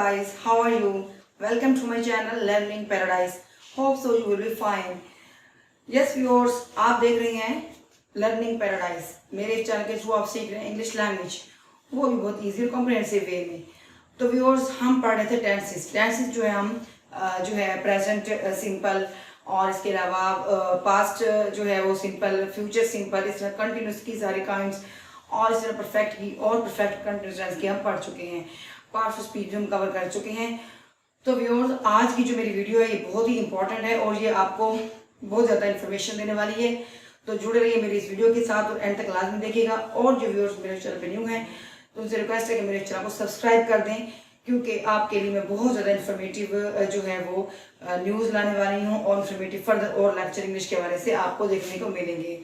guys, how are you? Welcome to my channel Learning Paradise. Hope so you will be fine. Yes viewers, आप देख रहे हैं learning paradise. मेरे channel के through आप सीख रहे हैं इंग्लिश लैंग्वेज, वो भी बहुत ईजी और कॉम्प्रिहेंसिव वे में। तो व्यूअर्स, हम पढ़ रहे थे टेंसेस जो है हम जो है प्रेजेंट सिंपल और इसके अलावा पास्ट जो है वो सिंपल, फ्यूचर सिंपल, इस तरह कंटिन्यूस की सारी काइंड्स और इस तरह परफेक्ट की और परफेक्ट कंटिन्यूस टेंस की हम पढ़ चुके हैं। पार्ट्स ऑफ स्पीच हम कवर कर चुके हैं। तो व्यूअर्स, आज की जो मेरी वीडियो है ये बहुत ही इंपॉर्टेंट है और ये आपको बहुत ज़्यादा इन्फॉर्मेशन देने वाली है। तो जुड़े रहिए मेरी इस वीडियो के साथ और एंड तक लाजमी देखिएगा। और जो व्यूअर्स मेरे चैनल पे न्यू हैं तो उनसे रिक्वेस्ट है कि मेरे चैनल को सब्सक्राइब कर दें, क्योंकि आपके लिए मैं बहुत ज़्यादा इन्फॉर्मेटिव जो है वो न्यूज़ लाने वाली हूँ और इन्फॉर्मेटिव फर्दर और लेक्चर इंग्लिश के हवाले से आपको देखने को मिलेंगे।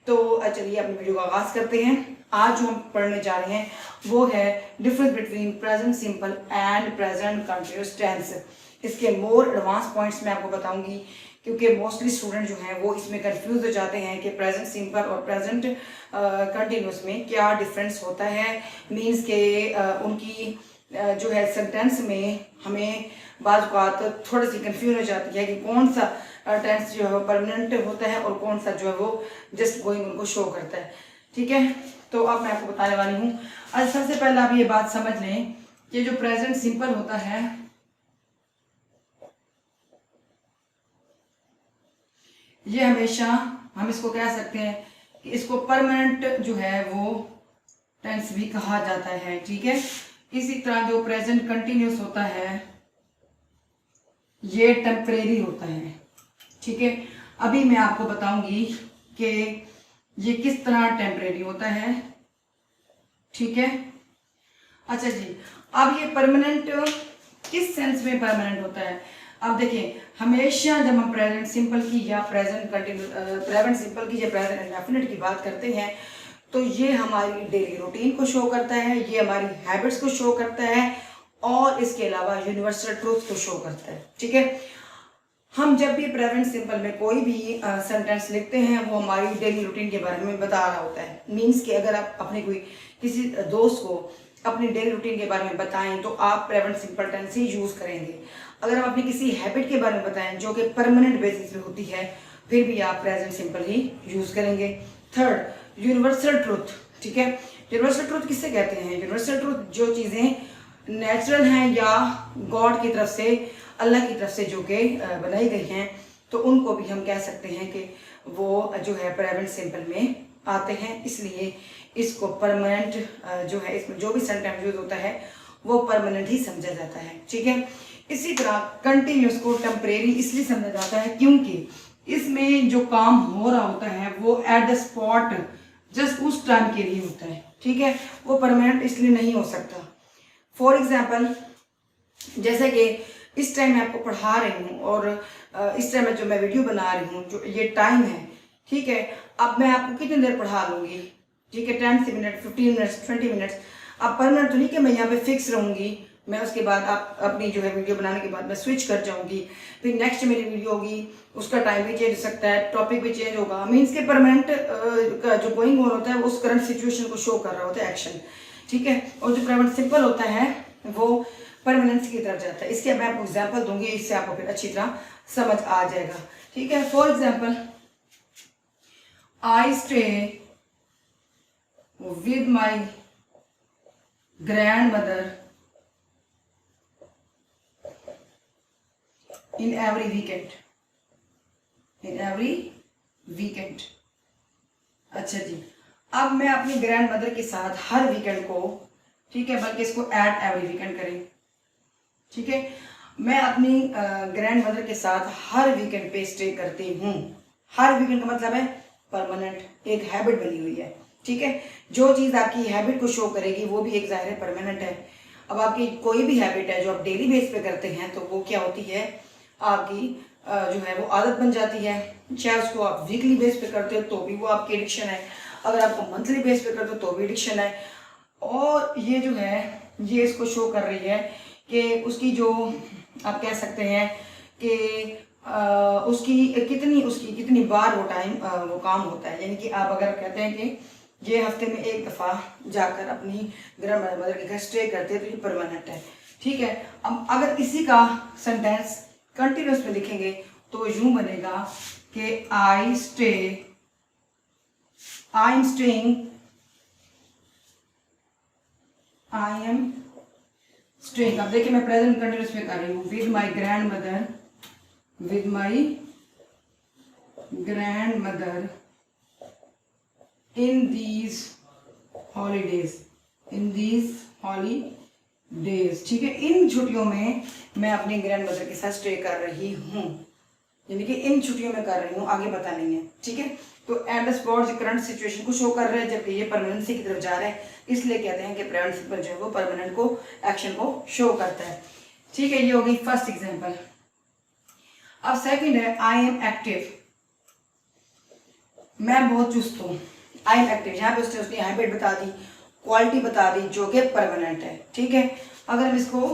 तो चलिए अपनी वीडियो का आगाज़ करते हैं। आज जो हम पढ़ने जा रहे हैं वो है difference between present simple and present continuous tense. इसके मोर एडवांस पॉइंट्स मैं आपको बताऊंगी, क्योंकि मोस्टली स्टूडेंट जो हैं वो इसमें कंफ्यूज हो जाते हैं कि प्रेजेंट सिंपल और प्रेजेंट कंटिन्यूअस में क्या डिफरेंस होता है। मीन्स के उनकी जो है सेंटेंस में हमें बात बात थोड़ी सी कंफ्यूज हो जाती है कि कौन सा टेंस जो है वो परमानेंट होता है और कौन सा जो है वो जस्ट गोइंग उनको शो करता है। ठीक है, तो अब मैं आपको बताने वाली हूँ। आज सबसे पहले आप ये बात समझ लें कि जो प्रेजेंट सिंपल होता है ये हमेशा हम इसको कह सकते हैं कि इसको परमानेंट जो है वो टेंस भी कहा जाता है। ठीक है, इसी तरह जो प्रेजेंट कंटिन्यूअस होता है ये टेम्परेरी होता है। ठीक है, अभी मैं आपको बताऊंगी कि ये किस तरह टेम्परेरी होता है। ठीक है, अच्छा जी, अब ये परमानेंट किस सेंस में परमानेंट होता है। अब देखिए, हमेशा जब हम प्रेजेंट सिंपल की या प्रेजेंट सिंपल की या प्रेजेंट इंडेफिनिट की बात करते हैं तो ये हमारी डेली रूटीन को शो करता है, ये हमारी हैबिट्स को शो करता है और इसके अलावा यूनिवर्सल ट्रूथ को शो करता है। ठीक है, हम जब भी प्रेजेंट सिंपल में कोई भी सेंटेंस लिखते हैं वो हमारी डेली रूटीन के बारे में बता रहा होता है। मीन्स कि अगर आप अपने किसी दोस्त को अपनी डेली रूटीन के बारे में बताएं तो आप प्रेजेंट सिंपल टेंस ही यूज करेंगे। अगर आप अपनी किसी हैबिट के बारे में बताएं जो कि परमानेंट बेसिस पे होती है फिर भी आप प्रेजेंट सिंपल ही यूज करेंगे। Third, universal truth. ठीक है, यूनिवर्सल ट्रूथ किससे कहते हैं। यूनिवर्सल ट्रूथ जो चीज़ें नेचुरल हैं या गॉड की तरफ से, अल्लाह की तरफ से जो कि बनाई गई हैं, तो उनको भी हम कह सकते हैं कि वो जो है प्रेजेंट सिंपल में आते हैं। इसलिए इसको परमानेंट जो है, इसमें जो भी सेंटेंस यूज होता है वो परमानेंट ही समझा जाता है। ठीक है, इसी तरह कंटिन्यूअस को टेम्परेरी इसलिए समझा जाता है क्योंकि इसमें जो काम हो रहा होता है वो एट द स्पॉट जस्ट उस टाइम के लिए होता है। ठीक है, वो परमानेंट इसलिए नहीं हो सकता। फॉर एग्जाम्पल, जैसे कि इस टाइम मैं आपको पढ़ा रही हूँ और इस टाइम जो मैं वीडियो बना रही हूँ जो ये टाइम है, ठीक है, अब मैं आपको कितनी देर पढ़ा लूँगी। ठीक है, 10 मिनट, 15 मिनट्स, 20 मिनट्स। अब परमानेंट तो नहीं कि मैं यहाँ पे फिक्स रहूँगी, मैं उसके बाद आप अपनी जो है वीडियो बनाने के बाद मैं स्विच कर जाऊँगी, फिर नेक्स्ट मेरी वीडियो होगी, उसका टाइम भी चेंज हो सकता है, टॉपिक भी चेंज होगा। मीन्स के परमानेंट का जो गोइंग ऑन होता है वो उस करंट सिचुएशन को शो कर रहा होता है, एक्शन। ठीक है, और जो प्रेजेंट सिंपल होता है वो परमानेंस की तरफ जाता है। इसके मैं आपको एग्जाम्पल दूंगी, इससे आपको फिर अच्छी तरह समझ आ जाएगा। ठीक है, for example, I stay with my grand mother in every weekend. In every weekend. अच्छा जी, अब मैं अपनी ग्रैंड मदर के साथ हर वीकेंड को, ठीक है, बल्कि इसको एट एवरी वीकेंड करें। ठीक है, मैं अपनी ग्रैंड मदर के साथ हर वीकेंड पे स्टे करती हूँ। हर वीकेंड का मतलब है परमानेंट, एक हैबिट बनी हुई है। ठीक है, जो चीज़ आपकी हैबिट को शो करेगी वो भी एक ज़ाहिर है परमानेंट है। अब आपकी कोई भी हैबिट है जो आप डेली बेस पे करते हैं तो वो क्या होती है, आपकी जो है वो आदत बन जाती है। चाहे उसको आप वीकली बेस पे करते हो तो भी वो आपकी एडिक्शन है, अगर आपको मंथली बेस पे करते हो तो भी एडिक्शन है। और ये जो है ये इसको शो कर रही है कि उसकी जो आप कह सकते हैं कि उसकी कितनी बार वो काम होता है। यानी कि आप अगर कहते हैं कि ये हफ्ते में एक दफ़ा जाकर अपनी ग्रैंड मदर के घर स्टे करते हैं तो ये परमानेंट है। ठीक है। अब अगर इसी का सेंटेंस कंटिन्यूस में लिखेंगे तो यूं बनेगा कि आई एम स्टेइंग। अब देखिए मैं प्रेजेंट कंटिन्यूस में कर रही हूँ, with my grand mother in these holidays, ठीक है। इन छुट्टियों में मैं अपनी ग्रैंड मदर के साथ स्टे कर रही हूँ, यानी कि इन छुट्टियों में कर रही हूँ, आगे पता नहीं है, ठीक है। तो एट द स्पॉट जो करंट सिचुएशन को शो कर रहा है, जबकि ये परमानेंसी की तरफ जा रहा है, इसलिए कहते हैं कि प्रेजेंट सिंपल जो है वो परमानेंट को एक्शन को शो करता है, ठीक है। ये हो गई फर्स्ट एग्जांपल। अब सेकंड है आई एम एक्टिव, मैं बहुत चुस्त हूँ। आई एम एक्टिव, यहाँ पे उसने उसकी हैबिट बता दी, क्वालिटी बता दी जो कि परमानेंट है, ठीक है। अगर हम इसको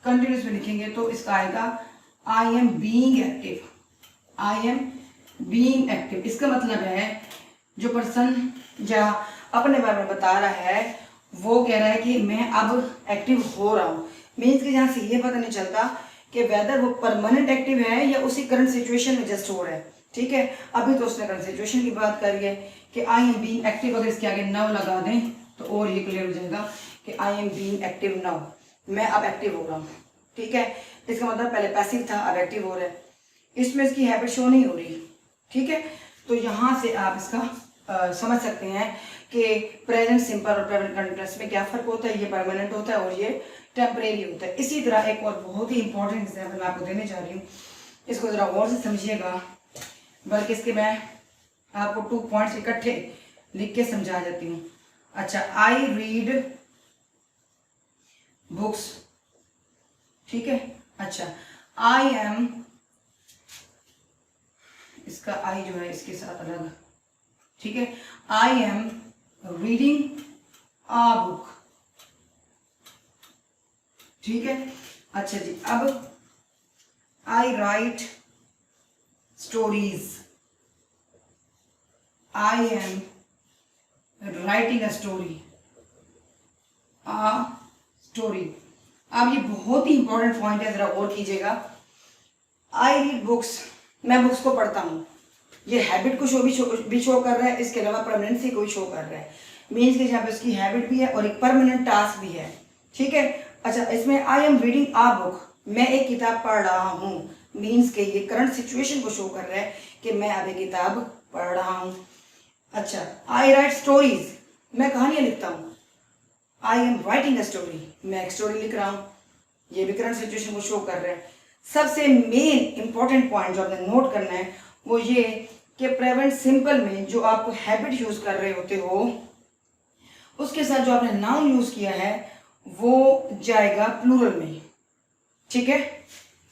कंटिन्यूस में लिखेंगे तो इसका आएगा आई एम बीइंग एक्टिव। इसका मतलब है जो पर्सन या अपने बारे में बता रहा है वो कह रहा है कि मैं अब एक्टिव हो रहा हूँ। मीन्स कि यहाँ से ये पता नहीं चलता कि वेदर वो परमानेंट एक्टिव है या उसी करंट सिचुएशन में जस्ट हो रहा है, ठीक है। अभी तो उसने करंट सिचुएशन की बात करी है कि आई एम बीइंग एक्टिव, अगर इसके आगे नाउ लगा दें तो और ये क्लियर हो जाएगा कि I am being active now, मैं अब एक्टिव हो रहा हूँ, ठीक है। इसका मतलब पहले पैसिव था, अब एक्टिव हो रहा है। इसमें इसकी हैबिट शो नहीं हो रही, ठीक है। तो यहाँ से आप इसका समझ सकते हैं कि प्रेजेंट सिंपल और प्रेजेंट कंटिन्यूअस में क्या फ़र्क होता है। ये परमानेंट होता है और ये टेम्परेरी होता है। इसी तरह एक और बहुत ही इंपॉर्टेंट एग्जाम्पल मैं आपको देने जा रही हूँ, इसको ज़रा गौर से समझिएगा, बल्कि इसके मैं आपको 2 पॉइंट्स इकट्ठे लिख के समझा देती हूँ। अच्छा, आई रीड बुक्स, ठीक है। अच्छा, आई एम, इसका आई जो है इसके साथ अलग, ठीक है। I am reading a book, ठीक है। अच्छा जी, अब I write stories, I am writing a story. अब ये बहुत ही इंपॉर्टेंट पॉइंट है, जरा गौर कीजिएगा। आई रीड बुक्स, मैं बुक्स को पढ़ता हूँ, ये हैबिट को भी शो कर रहा है, इसके अलावा परमानेंसी को भी शो कर रहा है। मीन्स कि यहाँ पे उसकी हैबिट भी है और एक परमानेंट टास्क भी है, ठीक है। अच्छा, इसमें I am reading a book, मैं एक किताब पढ़ रहा हूँ, मीन्स कि ये करंट सिचुएशन को शो कर रहा है कि मैं अब एक किताब पढ़ रहा हूँ। अच्छा, आई राइट स्टोरीज, मैं कहानियाँ लिखता हूँ। आई एम राइटिंग अ स्टोरी, मैं एक स्टोरी लिख रहा हूँ, ये भी करंट सिचुएशन को शो कर रहा है। सबसे मेन इंपॉर्टेंट पॉइंट जो आपने नोट करना है वो ये कि प्रेजेंट सिंपल में जो आप हैबिट यूज कर रहे होते हो उसके साथ जो आपने नाउन यूज किया है वो जाएगा प्लूरल में, ठीक है।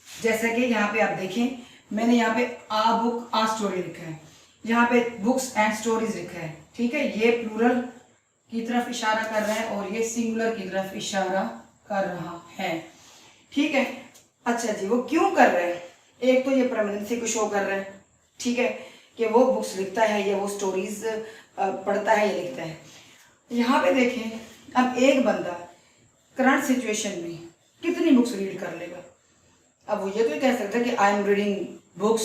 जैसा कि यहाँ पे आप देखें, मैंने यहाँ पे आ बुक आ स्टोरी लिखा है, यहाँ पे बुक्स एंड स्टोरीज लिखा है, ठीक है। ये प्लूरल की तरफ इशारा कर रहा है और ये सिंगुलर की तरफ इशारा कर रहा है, ठीक है। अच्छा जी, वो क्यों कर रहा है? एक तो ये परमानेंसी को शो कर रहा है, ठीक है, कि वो बुक्स लिखता है या वो स्टोरीज पढ़ता है या लिखता है। यहाँ पे देखें, अब एक बंदा करंट सिचुएशन में कितनी बुक्स रीड कर लेगा? अब वो ये तो कह सकता है कि आई एम रीडिंग बुक्स,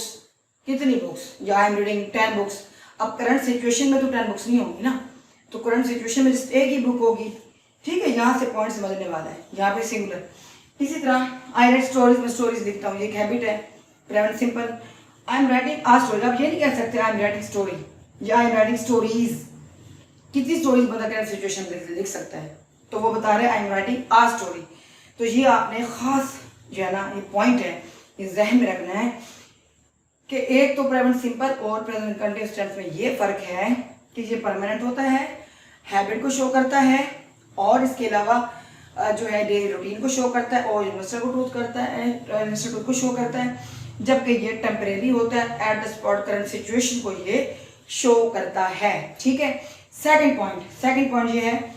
कितनी बुक्स, या आई एम रीडिंग 10 बुक्स। अब करंट सिचुएशन में तो 10 बुक्स नहीं होंगी ना, तो करंट सिचुएशन में जस्ट एक ही बुक होगी, ठीक है। यहाँ से पॉइंट समझने वाला है, यहाँ पे सिंगुलर। इसी तरह आई राइट स्टोरीज, में स्टोरीज लिखता हूँ, ये एक हैबिट है, present simple. I am writing a story, आप ये नहीं कह सकते आई एम राइटिंग स्टोरी या आई एम राइटिंग स्टोरीज। कितनी स्टोरीज बंदा करंट सिचुएशन में लिख सकता है? तो वो बता रहे हैं I am writing a story. तो ये आपने खास जो है ना, ये पॉइंट है, ये जहन में रखना है कि एक तो प्रेजेंट सिंपल और प्रेजेंट कंटिन्यूअस टेंस में ये फर्क है कि ये परमानेंट होता है, हैबिट को शो करता है, और इसके अलावा जो है डेली रूटीन को शो करता है और यूनिवर्सल ट्रूथ करता है, यूनिवर्सल ट्रूथ को शो करता है, जबकि ये टेम्परेरी होता है, at the spot current situation को ये शो करता है, ठीक है। सेकंड पॉइंट ये है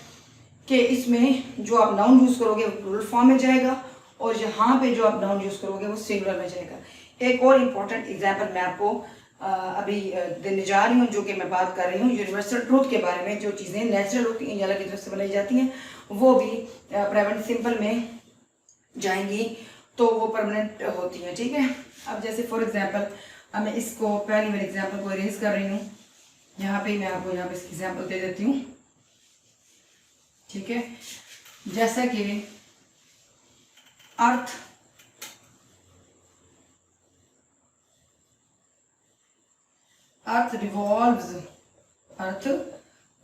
कि इसमें जो आप नाउन यूज करोगे वो प्लूरल फॉर्म में जाएगा और यहाँ पे जो आप नाउन यूज करोगे वो सिंगुलर में जाएगा। एक और इम्पॉर्टेंट एग्जाम्पल मैं आपको अभी देने जा रही हूँ, जो कि मैं बात कर रही हूँ यूनिवर्सल ट्रूथ के बारे में। जो चीज़ें नेचुरल होती हैं, अल्लाह की तरफ से बनाई जाती हैं, वो भी प्रेजेंट सिंपल में जाएंगी तो वो परमानेंट होती हैं, ठीक है। अब जैसे फॉर एग्जांपल अब मैं इसको पहली बार एग्जांपल को अरेंज कर रही हूँ, यहाँ पे मैं आपको यहाँ पे इसकी एग्जांपल दे देती हूँ, ठीक है। जैसा कि earth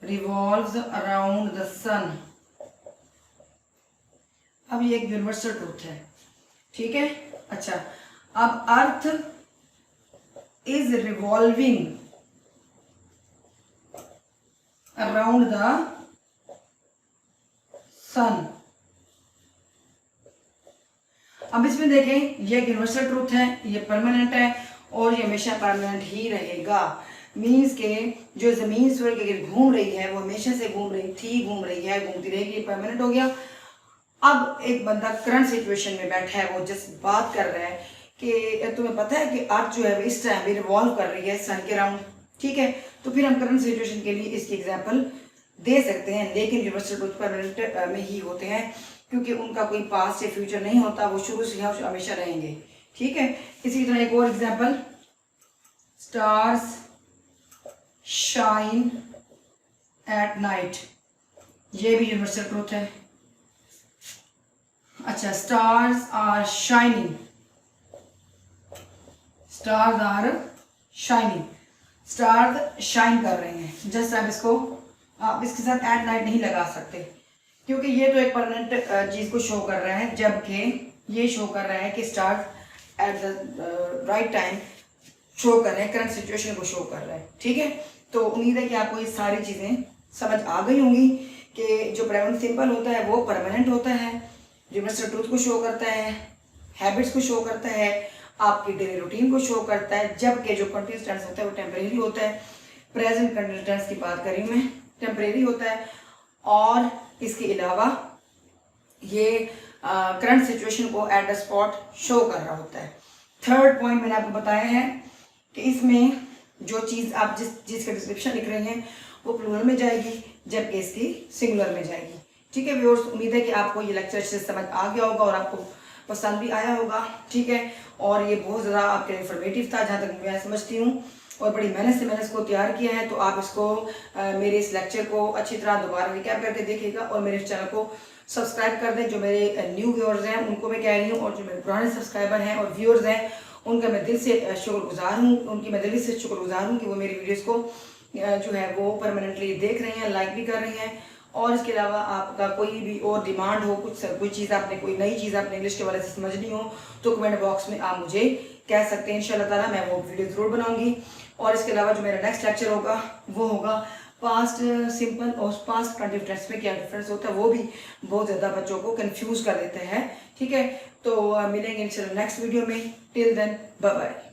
revolves around the sun. अब ये एक यूनिवर्सल ट्रूथ है, ठीक है। अच्छा, अब earth is revolving around the sun. अब इसमें देखें, ये यूनिवर्सल ट्रूथ है, ये परमानेंट है और ये हमेशा परमानेंट ही रहेगा। मीन्स के जो जमीन सूरज के गिर्द घूम रही है वो हमेशा से घूम रही थी, घूम रही है, घूमती रहेगी, परमानेंट हो गया। अब एक बंदा करंट सिचुएशन में बैठा है, वो जस्ट बात कर रहा है कि तुम्हें पता है कि अर्थ जो है वो इस टाइम भी रिवॉल्व कर रही है सन के राउंड, ठीक है। तो फिर हम करंट सिचुएशन के लिए इसकी एग्जांपल दे सकते हैं, लेकिन यूनिवर्सल ट्रूथ परमानेंट में ही होते हैं क्योंकि उनका कोई पास्ट या फ्यूचर नहीं होता, वो शुरू से हमेशा रहेंगे, ठीक है। इसी तरह एक और example, stars shine at night, ये भी यूनिवर्सल ट्रूथ है। अच्छा, stars are shining, stars are shining, stars shine कर रहे हैं। जस्ट आप इसके साथ एट नाइट नहीं लगा सकते क्योंकि ये तो एक परमानेंट चीज को शो कर रहा है, जबकि ये शो कर रहा है कि stars at the right time show कर रहे हैं, करंट सिचुएशन को शो कर रहा है, ठीक है। तो उम्मीद है कि आपको ये सारी चीजें समझ आ गई होंगी कि जो प्रेजेंट सिंपल होता है वो परमानेंट होता है, यूनिवर्सल ट्रूथ को शो करता है, हैबिट्स को शो करता है, आपकी डेली रूटीन को शो करता है, जबकि जो कंटिन्यूस टेंस होता है वो टेम्परेरी होता है। प्रेजेंट कंटिन्यूस टेंस की बात करी मैं, टेम्परेरी होता है। और इसके अलावा ये करंट सिचुएशन को एट द स्पॉट शो कर रहा होता है। थर्ड पॉइंट मैंने आपको बताया है कि इसमें जो चीज़ आप जिस चीज़ का डिस्क्रिप्शन लिख रहे हैं वो प्लूरल में जाएगी, जबकि इसकी सिंगुलर में जाएगी, ठीक है व्यूअर्स। उम्मीद है कि आपको ये लेक्चर अच्छे से समझ आ गया होगा और आपको पसंद भी आया होगा, ठीक है। और ये बहुत ज़्यादा आपके लिए इन्फॉर्मेटिव था जहाँ तक मैं समझती हूँ, और बड़ी मेहनत से मैंने इसको तैयार किया है। तो आप इसको मेरे इस लेक्चर को अच्छी तरह दोबारा रिकैप करके देखिएगा और मेरे चैनल को सब्सक्राइब कर दें। जो मेरे न्यू व्यूअर्स हैं उनको मैं कह रही हूँ, और जो मेरे पुराने सब्सक्राइबर हैं और व्यूअर्स हैं उनका मैं दिल से शुक्रगुजार हूँ, उनकी मैं दिल से शुक्रगुजार हूँ कि वो मेरी वीडियोज़ को जो है वो परमानेंटली देख रहे हैं, लाइक भी कर रहे हैं। और इसके अलावा आपका कोई भी और डिमांड हो, कोई चीज़ आपने, कोई नई चीज़ आपने इंग्लिश के वाले से समझनी हो तो कमेंट बॉक्स में आप मुझे कह सकते हैं। इंशाल्लाह ताला मैं वो वीडियो ज़रूर बनाऊंगी। और इसके अलावा जो मेरा नेक्स्ट लेक्चर होगा वो होगा पास्ट सिंपल और पास्ट कंटिन्यूस टेंस में क्या डिफरेंस होता है, वो भी बहुत ज़्यादा बच्चों को कंफ्यूज कर देते हैं, ठीक है। तो मिलेंगे इंशाल्लाह नेक्स्ट वीडियो में। Till then bye bye.